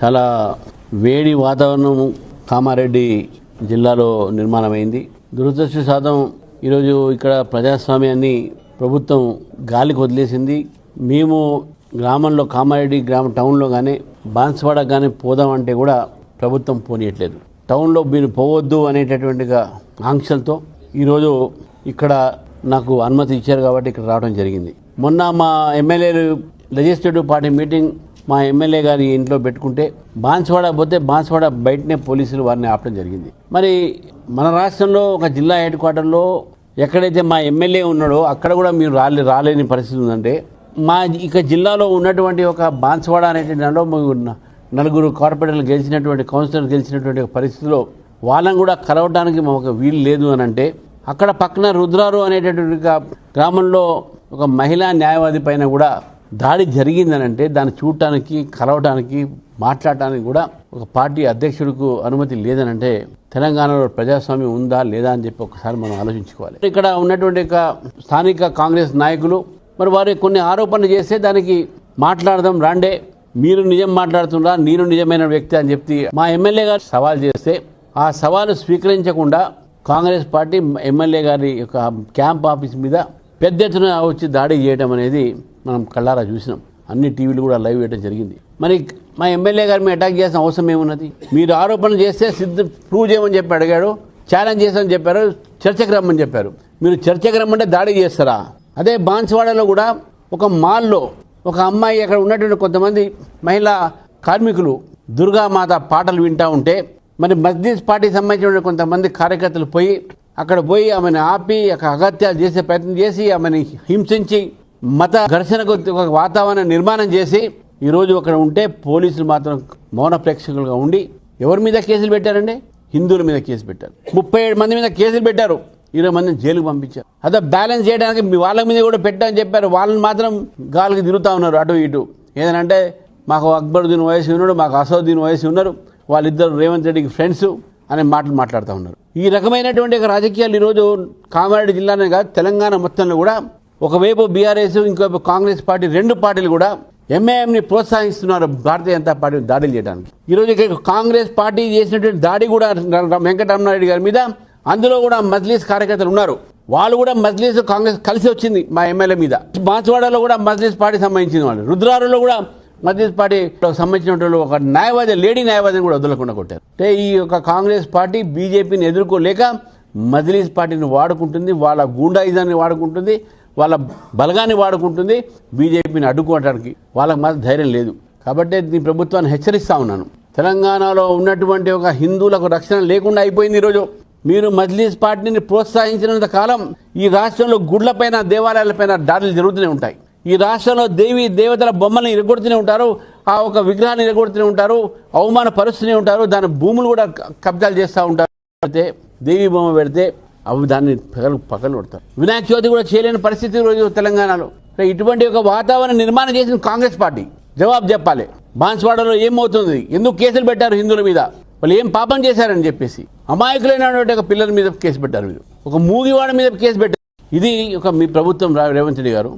చాలా వేడి వాతావరణం కామారెడ్డి జిల్లాలో నిర్మాణమైంది. దురదృష్టవశాతం ఈరోజు ఇక్కడ ప్రజాస్వామ్యాన్ని ప్రభుత్వం గాలికి వదిలేసింది. మేము గ్రామంలో కామారెడ్డి టౌన్లో కానీ బాన్స్వాడ కానీ పోదామంటే కూడా ప్రభుత్వం పోనీయట్లేదు. టౌన్లో మీరు పోవద్దు అనేటటువంటి ఆంక్షలతో ఈరోజు ఇక్కడ నాకు అనుమతి ఇచ్చారు కాబట్టి ఇక్కడ రావడం జరిగింది. మొన్న మా ఎమ్మెల్యేలు లెజిస్లేటివ్ పార్టీ మీటింగ్ మా ఎమ్మెల్యే గారి ఇంట్లో పెట్టుకుంటే బాన్స్వాడ పోతే బాన్స్వాడ బయటనే పోలీసులు వారిని ఆపడం జరిగింది. మరి మన రాష్ట్రంలో ఒక జిల్లా హెడ్ క్వార్టర్లో ఎక్కడైతే మా ఎమ్మెల్యే ఉన్నాడో అక్కడ కూడా మీరు రాలేని పరిస్థితి ఉందంటే మా ఇక జిల్లాలో ఉన్నటువంటి ఒక బాన్స్వాడ అనేటువంటి దాంట్లో నలుగురు కార్పొరేటర్లు గెలిచినటువంటి కౌన్సిలర్ గెలిచినటువంటి పరిస్థితిలో వాళ్ళని కూడా కలవడానికి మాకు వీలు లేదు అని అంటే అక్కడ పక్కన రుద్రారు అనేటటువంటి గ్రామంలో ఒక మహిళా న్యాయవాది పైన కూడా దాడి జరిగిందనంటే దాన్ని చూడటానికి కలవటానికి మాట్లాడటానికి కూడా ఒక పార్టీ అధ్యక్షుడికి అనుమతి లేదనంటే తెలంగాణలో ప్రజాస్వామ్యం ఉందా లేదా అని చెప్పి ఒకసారి మనం ఆలోచించుకోవాలి. ఇక్కడ ఉన్నటువంటి స్థానిక కాంగ్రెస్ నాయకులు మరి వారు కొన్ని ఆరోపణలు చేస్తే దానికి మాట్లాడదాం రాండే, మీరు నిజం మాట్లాడుతున్నా నేను నిజమైన వ్యక్తి అని చెప్పి మా ఎమ్మెల్యే గారు సవాల్ చేస్తే ఆ సవాలు స్వీకరించకుండా కాంగ్రెస్ పార్టీ ఎమ్మెల్యే గారి యొక్క క్యాంప్ ఆఫీస్ మీద పెద్ద ఎత్తున వచ్చి దాడి చేయడం అనేది మనం కళ్ళారా చూసినాం. అన్ని టీవీలు కూడా లైవ్ వేయడం జరిగింది. మరి మా ఎమ్మెల్యే గారి మీద అటాక్ చేసిన అవసరం ఏమున్నది? మీరు ఆరోపణలు చేస్తే ప్రూవ్ చేయమని చెప్పి అడిగాడు, ఛాలెంజ్ చేస్తామని చెప్పారు, చర్చకు రమ్మని చెప్పారు. మీరు చర్చకు రమ్మంటే దాడి చేస్తారా? అదే బాన్స్వాడలో కూడా ఒక మాల్లో ఒక అమ్మాయి అక్కడ ఉన్నటువంటి కొంతమంది మహిళా కార్మికులు దుర్గామాత పాటలు వింటూ ఉంటే మరి మస్జిద్ పార్టీకి సంబంధించిన కొంతమంది కార్యకర్తలు అక్కడ పోయి ఆమెను ఆపి అగత్యాలు చేసే ప్రయత్నం చేసి ఆమెను హింసించి మత ఘర్షణకు ఒక వాతావరణం నిర్మాణం చేసి ఈరోజు అక్కడ ఉంటే పోలీసులు మాత్రం మౌన ప్రేక్షకులుగా ఉండి ఎవరి మీద కేసులు పెట్టారండి? హిందువుల మీద కేసు పెట్టారు. 37 మంది మీద కేసులు పెట్టారు, 20 మందిని జైలుకు పంపించారు. అదే బ్యాలెన్స్ చేయడానికి వాళ్ళ మీద కూడా పెట్టారని చెప్పారు. వాళ్ళని మాత్రం గాలికి తిరుగుతూ ఉన్నారు అటు ఇటు. ఏదనంటే మాకు అక్బరుద్దీన్ వయసు ఉన్నాడు, మాకు అసదుద్దీన్ వయసు ఉన్నారు, వాళ్ళిద్దరు రేవంత్ రెడ్డికి ఫ్రెండ్స్ అనే మాటలు మాట్లాడుతూ ఉన్నారు. ఈ రకమైనటువంటి రాజకీయాలు ఈరోజు కామారెడ్డి జిల్లానే కాదు తెలంగాణ మొత్తంలో కూడా ఒకవైపు బీఆర్ఎస్ ఇంకోవైపు కాంగ్రెస్ పార్టీ రెండు పార్టీలు కూడా ఎంఐఎంని ప్రోత్సహిస్తున్నారు భారతీయ జనతా పార్టీ దాడులు చేయడానికి. ఈరోజు కాంగ్రెస్ పార్టీ చేసినటువంటి దాడి కూడా వెంకటరమణారెడ్డి గారి మీద, అందులో కూడా మజ్లీస్ కార్యకర్తలు ఉన్నారు. వాళ్ళు కూడా మజ్లీస్ కాంగ్రెస్ కలిసి వచ్చింది మా ఎమ్మెల్యే మీద. బాన్స్వాడలో కూడా మజ్లీస్ పార్టీ సంబంధించిన వాళ్ళు, రుద్రారులో కూడా మజ్లీస్ పార్టీ సంబంధించిన ఒక న్యాయవాది లేడీ న్యాయవాదిని కూడా వదలకుండా కొట్టారు. అంటే ఈ యొక్క కాంగ్రెస్ పార్టీ బీజేపీని ఎదుర్కోలేక మజ్లీస్ పార్టీని వాడుకుంటుంది, వాళ్ళ గూండాయిజాన్ని వాడుకుంటుంది, వాళ్ళ బలగాన్ని వాడుకుంటుంది, బీజేపీని అడ్డుకోవడానికి వాళ్ళకి మాత్రం ధైర్యం లేదు. కాబట్టి ఈ ప్రభుత్వాన్ని హెచ్చరిస్తా ఉన్నాను. తెలంగాణలో ఉన్నటువంటి ఒక హిందువులకు రక్షణ లేకుండా అయిపోయింది. ఈరోజు మీరు మజ్లీస్ పార్టీని ప్రోత్సహించినంత కాలం ఈ రాష్ట్రంలో గుడ్లపైన దేవాలయాలపైన దాడులు జరుగుతూనే ఉంటాయి. ఈ రాష్ట్రంలో దేవతల బొమ్మల్ని ఇరగొడుతూనే ఉంటారు, ఆ ఒక విగ్రహాన్ని ఇరగొడుతూనే ఉంటారు, అవమానపరుస్తూనే ఉంటారు, దాని భూములు కూడా కబ్జాలు చేస్తూ ఉంటారు. అయితే దేవి బొమ్మ పెడితే అవి దాన్ని పగలు కొడతారు. వినాయక చవితి కూడా చేయలేని పరిస్థితి రోజు తెలంగాణలో. ఇటువంటి ఒక వాతావరణం నిర్మాణం చేసిన కాంగ్రెస్ పార్టీ జవాబు చెప్పాలి. బాన్స్వాడలో ఏమవుతుంది, ఎందుకు కేసులు పెట్టారు హిందువుల మీద, వాళ్ళు ఏం పాపం చేశారని చెప్పేసి అమాయకులైనటువంటి ఒక పిల్లల మీద కేసు పెట్టారు, మీరు ఒక మూగివాడ మీద కేసు పెట్టారు. ఇది ఒక మీ ప్రభుత్వం రేవంత్ రెడ్డి గారు.